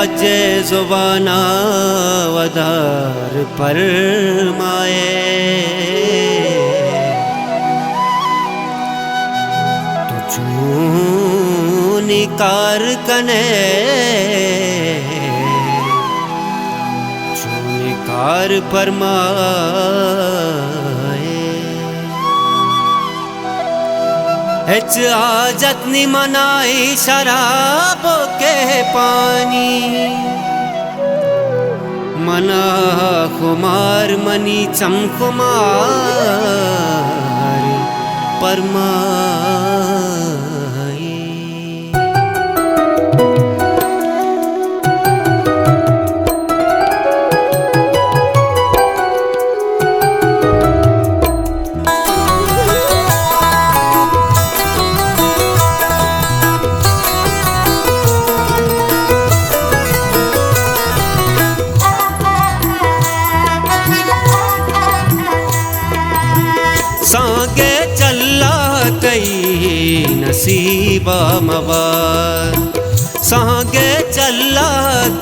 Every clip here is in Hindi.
अजे जुबाना वदार फरमाए तो चूं निकार कने चूं निकार फरमाए हिच आजत नी मनाई शराब के पानी मना खुमार मनी चमकुमार परमाई सांगे चल्ला तई नसीबा मवार सांगे चल्ला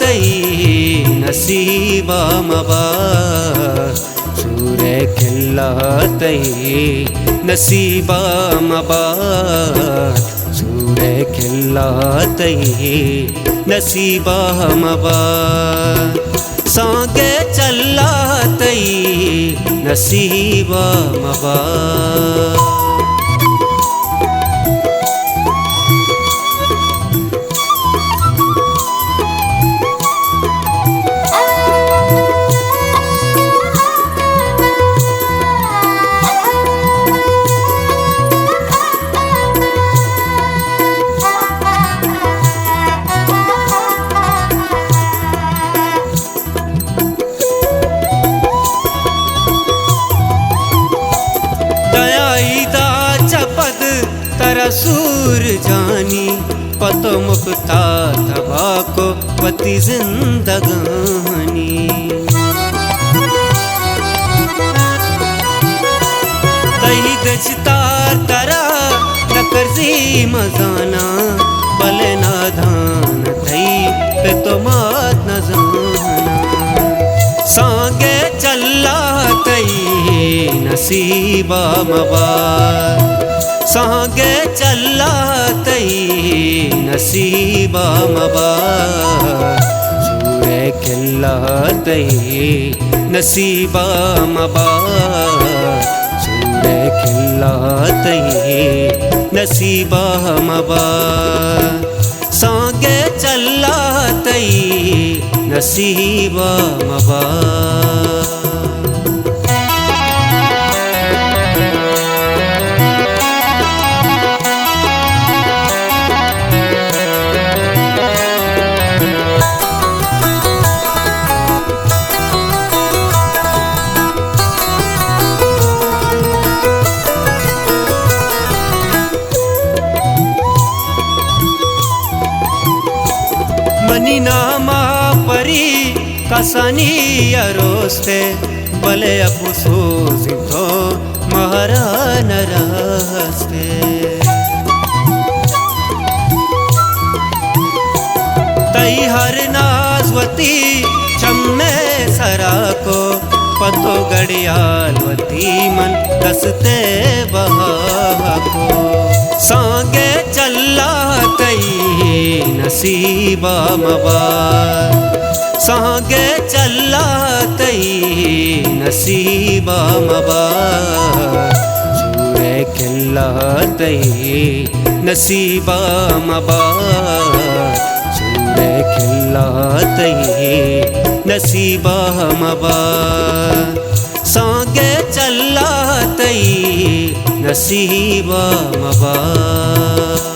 तई नसीबा मवार सूरे खिल्ला तई नसीबा मवार सूरे खिल्ला तई नसीबा मवार सांगे चल्ला तई नसीबा मवार तरसूर जानी पतो मुक्ता तबाको पति जिंदगानी तही दचतार तरा नकरजी मजाना बले नाधान थई पे तो मात न जाना सांगे चल्ला तई नसीबा मवार सांगे चल्ला तई नसीबा मवार सूरे खिल्ला तई नसीबा मवार सूरे खिल्ला तई नसीबा मवार सांगे चल्ला तई नसीबा मवार मनी नामा परी कसनी अरोस्ते बले अपुसोस तो महारान रास्ते तई हर नाजवती चम्मे सरा को पतो गड़ियालवती मन दसते बहा को सांगे चल्ला तई नसीबा मवार सांगे चल्ला तई नसीबा मवार सूरे खिल्ला तई नसीबा मवार सूरे खिल्ला तई नसीबा मवार सांगे चल्ला तई नसीबा मवार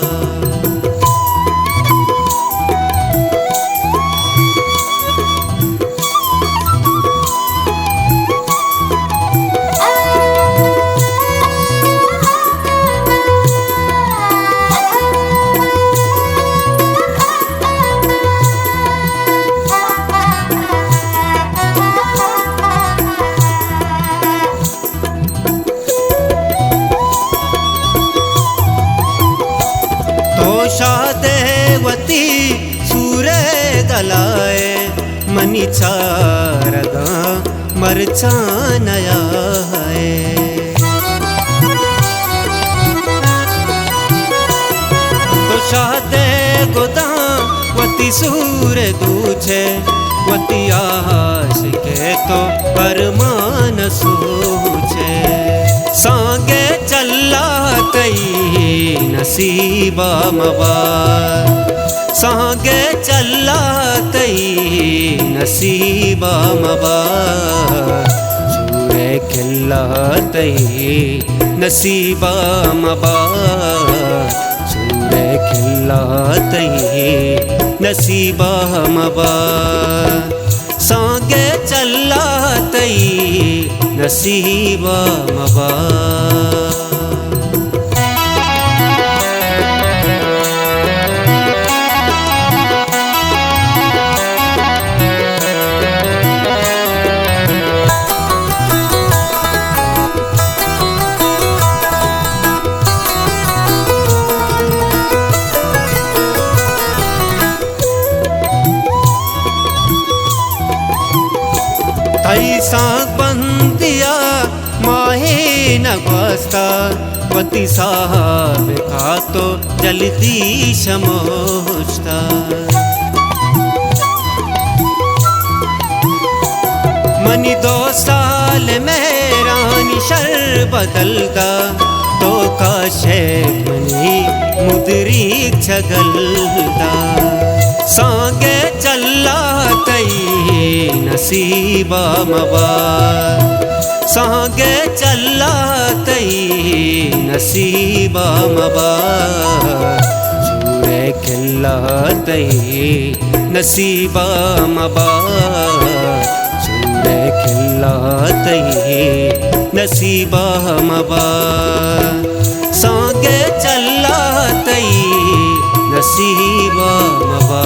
मनी चारगा मरचा नया है। तो शादे गोदा वती सूर दूछे वती आश के तो परमान सूछे। सांगे चल्ला तई नसीबा मवा सांगे चल्ला तई नसीबा मवा। सूरे खिल्ला तई नसीबा मवा सूरे खिल्ला तई नसीबा मवा। सांगे चल्ला तई नसीबा मवा। ऐसा बंदिया माहे नवास्ता वती साहब का तो जल्दी शमोस्ता। मनी 2 साल में रानी शर बदलता तो का शेख मनी मुदरी छगलता। सांगे चल्ला तई नसीबा मवा सांगे चल्ला तई नसीबा मवा। सूरे खिल्ला तई नसीबा मवा सूरे खिल्ला तई नसीबा मवा। सांगे चल्ला तई नसीबा मवा।